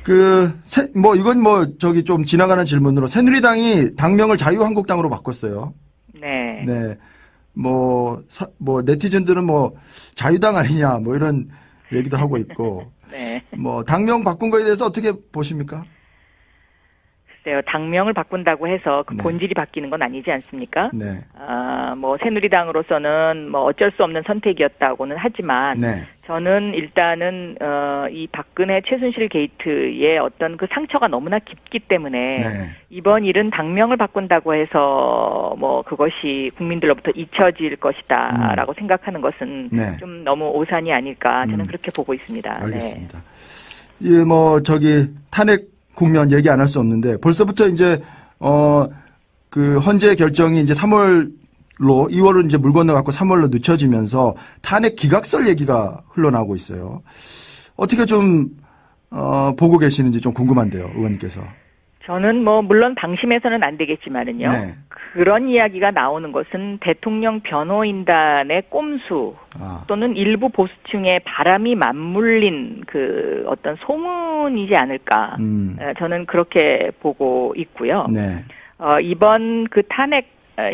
이건 좀 지나가는 질문으로 새누리당이 당명을 자유한국당으로 바꿨어요. 네. 네. 네티즌들은 자유당 아니냐, 이런 얘기도 하고 있고. 네. 당명 바꾼 거에 대해서 어떻게 보십니까? 글쎄요, 당명을 바꾼다고 해서 그 네. 본질이 바뀌는 건 아니지 않습니까? 네. 새누리당으로서는 어쩔 수 없는 선택이었다고는 하지만, 네. 저는 일단은, 이 박근혜 최순실 게이트의 어떤 그 상처가 너무나 깊기 때문에, 네. 이번 일은 당명을 바꾼다고 해서, 그것이 국민들로부터 잊혀질 것이다, 라고 생각하는 것은 네. 좀 너무 오산이 아닐까, 저는 그렇게 보고 있습니다. 알겠습니다. 네. 탄핵 국면 얘기 안 할 수 없는데 벌써부터 이제 헌재 결정이 이제 3월로 2월은 이제 물 건너갖고 3월로 늦춰지면서 탄핵 기각설 얘기가 흘러나오고 있어요. 어떻게 좀 보고 계시는지 좀 궁금한데요, 의원님께서. 저는 물론 방심해서는 안 되겠지만은요. 네. 그런 이야기가 나오는 것은 대통령 변호인단의 꼼수 또는 일부 보수층의 바람이 맞물린 그 어떤 소문이지 않을까. 저는 그렇게 보고 있고요. 네. 이번 그 탄핵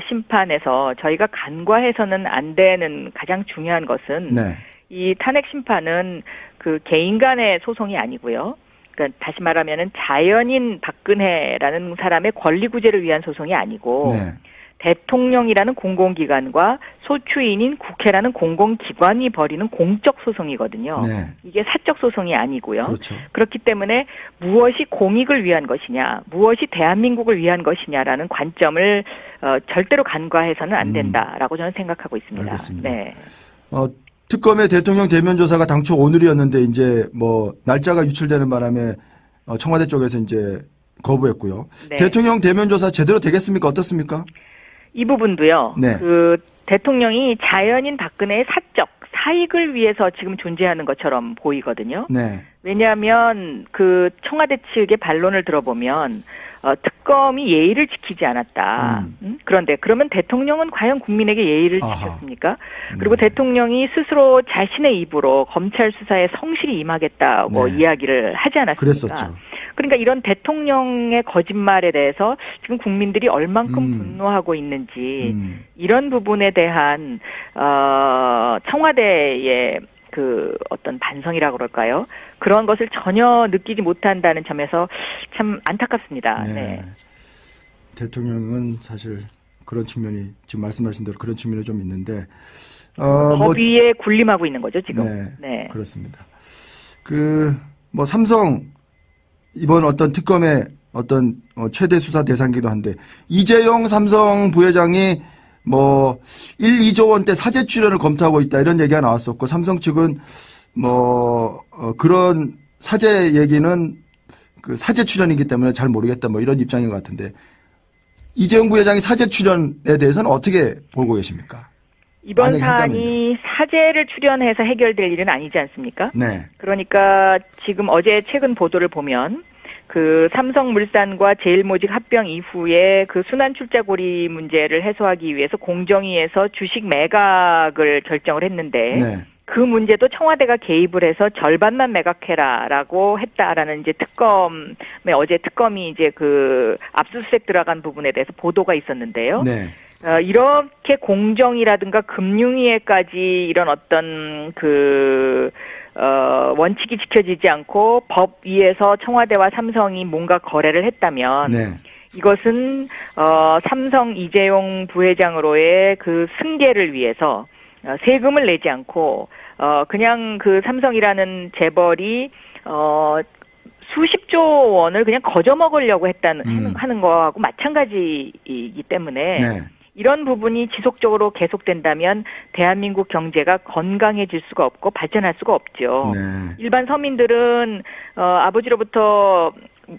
심판에서 저희가 간과해서는 안 되는 가장 중요한 것은 네. 이 탄핵 심판은 그 개인 간의 소송이 아니고요. 그러니까 다시 말하면은 자연인 박근혜라는 사람의 권리구제를 위한 소송이 아니고 네. 대통령이라는 공공기관과 소추인인 국회라는 공공기관이 벌이는 공적 소송이거든요. 네. 이게 사적 소송이 아니고요. 그렇죠. 그렇기 때문에 무엇이 공익을 위한 것이냐, 무엇이 대한민국을 위한 것이냐라는 관점을 절대로 간과해서는 안 된다라고 저는 생각하고 있습니다. 알겠습니다. 네. 특검의 대통령 대면 조사가 당초 오늘이었는데 이제 날짜가 유출되는 바람에 청와대 쪽에서 이제 거부했고요. 네. 대통령 대면 조사 제대로 되겠습니까? 어떻습니까? 이 부분도요. 네. 그 대통령이 자연인 박근혜의 사적 사익을 위해서 지금 존재하는 것처럼 보이거든요. 네. 왜냐하면 그 청와대 측의 반론을 들어보면 특검이 예의를 지키지 않았다. 그런데 그러면 대통령은 과연 국민에게 예의를 지켰습니까? 그리고 대통령이 스스로 자신의 입으로 검찰 수사에 성실히 임하겠다고 이야기를 하지 않았습니까? 그랬었죠. 그러니까 이런 대통령의 거짓말에 대해서 지금 국민들이 얼만큼 분노하고 있는지 이런 부분에 대한 청와대의 그 어떤 반성이라고 그럴까요? 그런 것을 전혀 느끼지 못한다는 점에서 참 안타깝습니다. 네. 네. 대통령은 사실 그런 측면이 지금 말씀하신 대로 그런 측면이 좀 있는데 법 위에 군림하고 있는 거죠 지금. 네. 그렇습니다. 삼성 이번 어떤 특검의 어떤 최대 수사 대상이기도 한데 이재용 삼성 부회장이 2조 원대 사재 출연을 검토하고 있다 이런 얘기가 나왔었고 삼성 측은 그런 사재 얘기는 그 사재 출연이기 때문에 잘 모르겠다 이런 입장인 것 같은데 이재용 부회장이 사재 출연에 대해서는 어떻게 보고 계십니까? 이번 사안이 사재를 출연해서 해결될 일은 아니지 않습니까? 네. 그러니까 지금 어제 최근 보도를 보면 그 삼성물산과 제일모직 합병 이후에 그 순환 출자고리 문제를 해소하기 위해서 공정위에서 주식 매각을 결정을 했는데 네. 그 문제도 청와대가 개입을 해서 절반만 매각해라라고 했다라는 이제 어제 특검이 이제 그 압수수색 들어간 부분에 대해서 보도가 있었는데요. 네. 이렇게 공정이라든가 금융위에까지 이런 어떤 원칙이 지켜지지 않고 법 위에서 청와대와 삼성이 뭔가 거래를 했다면 네. 이것은 삼성 이재용 부회장으로의 그 승계를 위해서 세금을 내지 않고 그냥 그 삼성이라는 재벌이 수십조 원을 그냥 거저 먹으려고 하는 거하고 마찬가지이기 때문에 네. 이런 부분이 지속적으로 계속된다면 대한민국 경제가 건강해질 수가 없고 발전할 수가 없죠. 네. 일반 서민들은 아버지로부터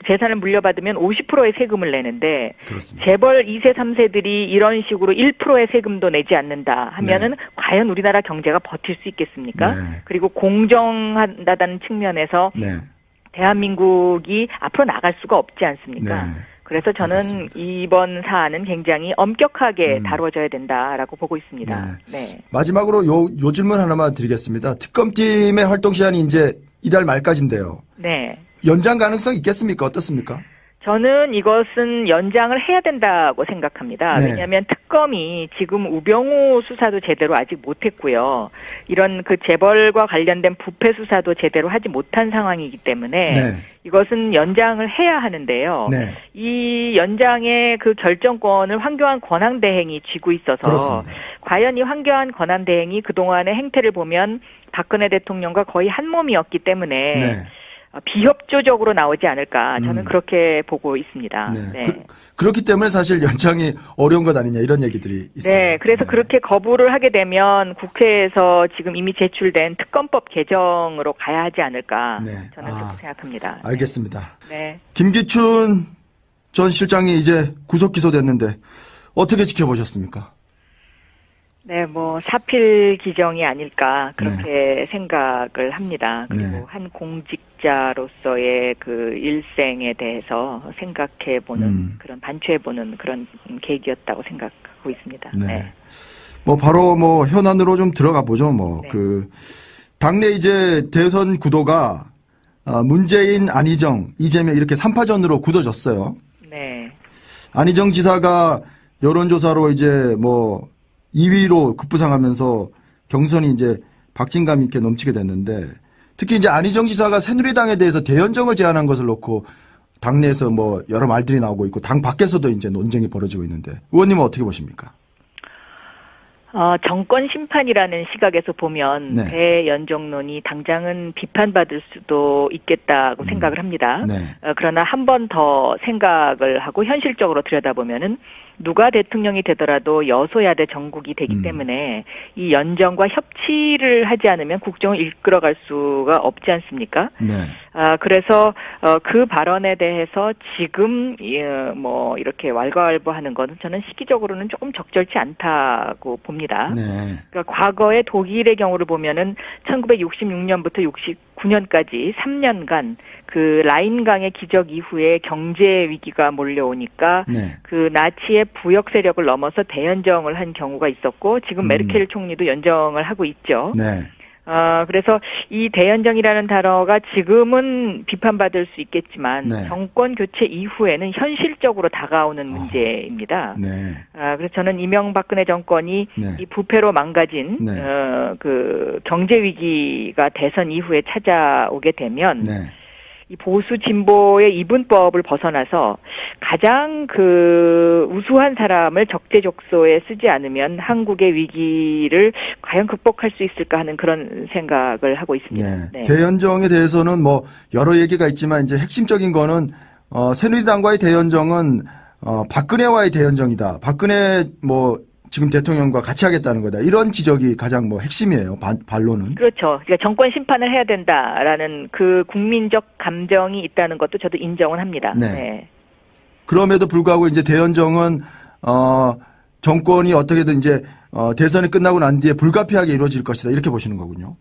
재산을 물려받으면 50%의 세금을 내는데 그렇습니다. 재벌 2세, 3세들이 이런 식으로 1%의 세금도 내지 않는다 하면은 과연 우리나라 경제가 버틸 수 있겠습니까? 그리고 공정하다는 측면에서 대한민국이 앞으로 나갈 수가 없지 않습니까? 그래서 저는 알겠습니다. 이번 사안은 굉장히 엄격하게 다뤄져야 된다라고 보고 있습니다. 네. 마지막으로 요 질문 하나만 드리겠습니다. 특검팀의 활동 시한이 이제 이달 말까지인데요. 네. 연장 가능성 있겠습니까? 어떻습니까? 저는 이것은 연장을 해야 된다고 생각합니다. 네. 왜냐하면 특검이 지금 우병우 수사도 제대로 아직 못했고요. 이런 그 재벌과 관련된 부패 수사도 제대로 하지 못한 상황이기 때문에 네. 이것은 연장을 해야 하는데요. 네. 이 연장의 그 결정권을 황교안 권한대행이 쥐고 있어서 그렇습니다. 과연 이 황교안 권한대행이 그동안의 행태를 보면 박근혜 대통령과 거의 한 몸이었기 때문에 네. 비협조적으로 나오지 않을까 저는 그렇게 보고 있습니다. 네. 네. 그렇기 때문에 사실 연장이 어려운 것 아니냐 이런 얘기들이 있어요. 네, 그래서 그렇게 거부를 하게 되면 국회에서 지금 이미 제출된 특검법 개정으로 가야 하지 않을까 네. 저는 그렇게 생각합니다. 알겠습니다. 네. 김기춘 전 실장이 이제 구속 기소됐는데 어떻게 지켜보셨습니까? 네, 뭐 사필 기정이 아닐까 그렇게 생각을 합니다. 그리고 네. 한 공직자로서의 그 일생에 대해서 생각해보는 그런 반추해보는 그런 계기였다고 생각하고 있습니다. 네. 네. 뭐 바로 뭐 현안으로 좀 들어가 보죠. 뭐 네. 그 당내 이제 대선 구도가 문재인, 안희정, 이재명 이렇게 3파전으로 굳어졌어요. 네. 안희정 지사가 여론조사로 이제 뭐 2위로 급부상하면서 경선이 이제 박진감 있게 넘치게 됐는데 특히 이제 안희정 지사가 새누리당에 대해서 대연정을 제안한 것을 놓고 당내에서 뭐 여러 말들이 나오고 있고 당 밖에서도 이제 논쟁이 벌어지고 있는데 의원님은 어떻게 보십니까? 정권 심판이라는 시각에서 보면 네. 대연정론이 당장은 비판받을 수도 있겠다고 생각을 합니다. 네. 그러나 한 번 더 생각을 하고 현실적으로 들여다보면은 누가 대통령이 되더라도 여소야대 정국이 되기 때문에 이 연정과 협치를 하지 않으면 국정을 이끌어갈 수가 없지 않습니까? 네. 그래서 그 발언에 대해서 지금 뭐 이렇게 왈가왈부하는 것은 저는 시기적으로는 조금 적절치 않다고 봅니다. 네. 그러니까 과거의 독일의 경우를 보면은 1966년부터 69년까지 3년간 그 라인강의 기적 이후에 경제 위기가 몰려오니까 네. 그 나치의 부역 세력을 넘어서 대연정을 한 경우가 있었고 지금 메르켈 총리도 연정을 하고 있죠. 네. 그래서 이 대연정이라는 단어가 지금은 비판받을 수 있겠지만 네. 정권 교체 이후에는 현실적으로 다가오는 문제입니다. 네. 그래서 저는 이명박근혜 정권이 네. 이 부패로 망가진 네. 그 경제 위기가 대선 이후에 찾아오게 되면 네. 이 보수 진보의 이분법을 벗어나서 가장 그 우수한 사람을 적재적소에 쓰지 않으면 한국의 위기를 과연 극복할 수 있을까 하는 그런 생각을 하고 있습니다. 네. 네. 대연정에 대해서는 뭐 여러 얘기가 있지만 이제 핵심적인 거는 새누리당과의 대연정은 박근혜와의 대연정이다. 박근혜 뭐 지금 대통령과 같이 하겠다는 거다. 이런 지적이 가장 뭐 핵심이에요. 반론은. 그렇죠. 그러니까 정권 심판을 해야 된다라는 그 국민적 감정이 있다는 것도 저도 인정은 합니다. 네. 네. 그럼에도 불구하고 이제 대연정은 정권이 어떻게든 이제 대선이 끝나고 난 뒤에 불가피하게 이루어질 것이다. 이렇게 보시는 거군요.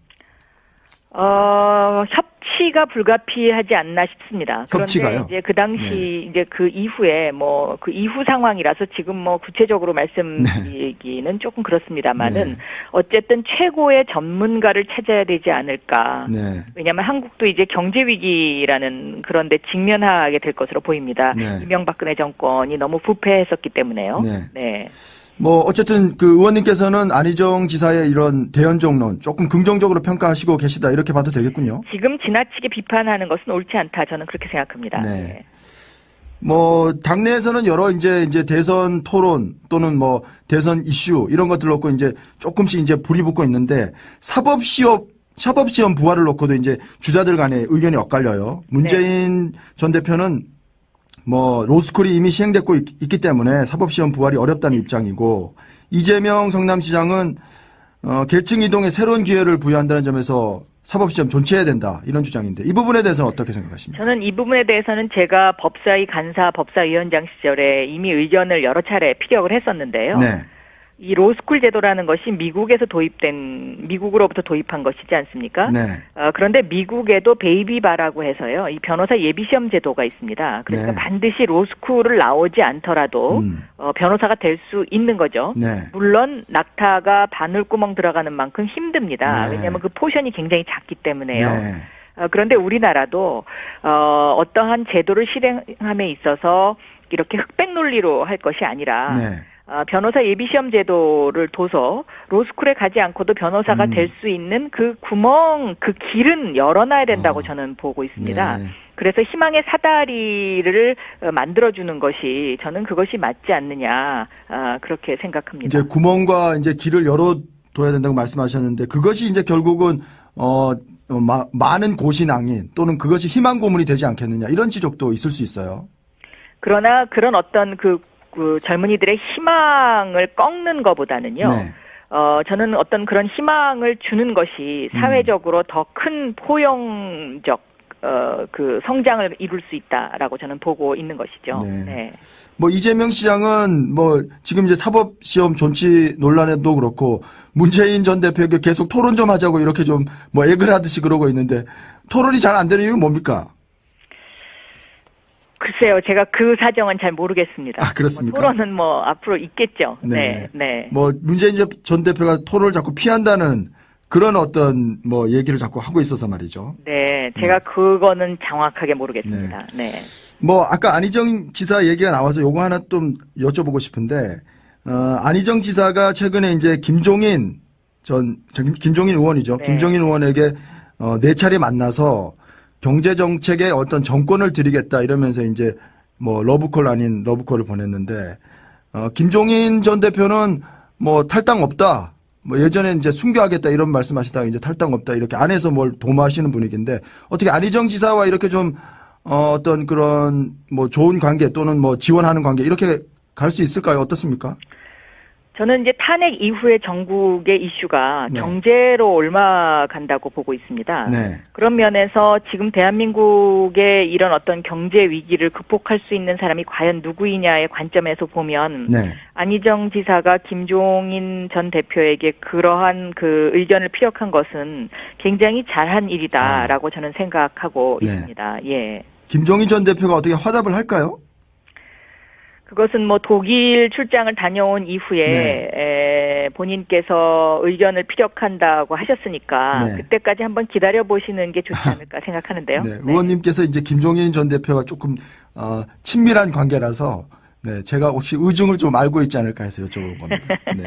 협치가 불가피하지 않나 싶습니다. 그런데 협치가요? 이제 그 당시 이제 그 이후에 뭐 그 이후 상황이라서 지금 뭐 구체적으로 말씀드리기는 조금 그렇습니다만은 네. 어쨌든 최고의 전문가를 찾아야 되지 않을까. 네. 왜냐하면 한국도 이제 경제 위기라는 그런데 직면하게 될 것으로 보입니다. 네. 이명박근혜 정권이 너무 부패했었기 때문에요. 네. 네. 뭐 어쨌든 그 의원님께서는 안희정 지사의 이런 대연정론 조금 긍정적으로 평가하시고 계시다 이렇게 봐도 되겠군요. 지금 지나치게 비판하는 것은 옳지 않다. 저는 그렇게 생각합니다. 네. 네. 뭐 당내에서는 여러 이제 대선 토론 또는 뭐 대선 이슈 이런 것들 놓고 이제 조금씩 이제 불이 붙고 있는데 사법시험 부활을 놓고도 이제 주자들 간의 의견이 엇갈려요. 문재인 전 대표는 뭐 로스쿨이 이미 시행됐고 있기 때문에 사법시험 부활이 어렵다는 입장이고 이재명 성남시장은 계층 이동에 새로운 기회를 부여한다는 점에서 사법시험 존치해야 된다 이런 주장인데 이 부분에 대해서는 어떻게 생각하십니까? 저는 이 부분에 대해서는 제가 법사위 간사 법사위원장 시절에 이미 의견을 여러 차례 피력을 했었는데요. 네. 이 로스쿨 제도라는 것이 미국으로부터 도입한 것이지 않습니까? 네. 그런데 미국에도 베이비바라고 해서요. 이 변호사 예비시험 제도가 있습니다. 그러니까 네. 반드시 로스쿨을 나오지 않더라도 변호사가 될 수 있는 거죠. 네. 물론 낙타가 바늘구멍 들어가는 만큼 힘듭니다. 네. 왜냐하면 그 포션이 굉장히 작기 때문에요. 네. 그런데 우리나라도 어떠한 제도를 실행함에 있어서 이렇게 흑백 논리로 할 것이 아니라 네. 변호사 예비시험 제도를 둬서 로스쿨에 가지 않고도 변호사가 될 수 있는 그 구멍, 그 길은 열어놔야 된다고 저는 보고 있습니다. 네. 그래서 희망의 사다리를 만들어주는 것이 저는 그것이 맞지 않느냐 그렇게 생각합니다. 이제 구멍과 이제 길을 열어둬야 된다고 말씀하셨는데 그것이 이제 결국은 많은 고신앙인 또는 그것이 희망 고문이 되지 않겠느냐 이런 지적도 있을 수 있어요. 그러나 그런 어떤 그 젊은이들의 희망을 꺾는 것보다는요. 네. 저는 어떤 그런 희망을 주는 것이 사회적으로 더 큰 포용적 그 성장을 이룰 수 있다라고 저는 보고 있는 것이죠. 네. 네. 뭐 이재명 시장은 뭐 지금 이제 사법시험 존치 논란에도 그렇고 문재인 전 대표에게 계속 토론 좀 하자고 이렇게 좀 뭐 애글 하듯이 그러고 있는데 토론이 잘 안 되는 이유는 뭡니까? 글쎄요, 제가 그 사정은 잘 모르겠습니다. 아, 그렇습니까? 토론은 뭐 앞으로 있겠죠. 네. 네. 뭐 문재인 전 대표가 토론을 자꾸 피한다는 그런 어떤 뭐 얘기를 자꾸 하고 있어서 말이죠. 네, 제가 그거는 정확하게 모르겠습니다. 네. 뭐 아까 안희정 지사 얘기가 나와서 요거 하나 좀 여쭤보고 싶은데 안희정 지사가 최근에 이제 김종인 의원이죠. 네. 김종인 의원에게 4차례 만나서 경제 정책에 어떤 정권을 드리겠다 이러면서 이제 뭐 러브콜 아닌 러브콜을 보냈는데 김종인 전 대표는 뭐 탈당 없다. 뭐 예전에 이제 순교하겠다 이런 말씀하시다가 이제 탈당 없다 이렇게 안에서 뭘 도모하시는 분위기인데 어떻게 안희정 지사와 이렇게 좀 어떤 그런 뭐 좋은 관계 또는 뭐 지원하는 관계 이렇게 갈 수 있을까요? 어떻습니까? 저는 이제 탄핵 이후에 전국의 이슈가 네. 경제로 올라간다고 보고 있습니다. 네. 그런 면에서 지금 대한민국의 이런 어떤 경제 위기를 극복할 수 있는 사람이 과연 누구이냐의 관점에서 보면 네. 안희정 지사가 김종인 전 대표에게 그러한 그 의견을 피력한 것은 굉장히 잘한 일이다라고 저는 생각하고 네. 있습니다. 예. 김종인 전 대표가 어떻게 화답을 할까요? 그것은 뭐 독일 출장을 다녀온 이후에 본인께서 의견을 피력한다고 하셨으니까 네. 그때까지 한번 기다려 보시는 게 좋지 않을까 생각하는데요. 네. 의원님께서 이제 김종인 전 대표가 조금 친밀한 관계라서 네, 제가 혹시 의중을 좀 알고 있지 않을까 해서 여쭤본 겁니다. 네.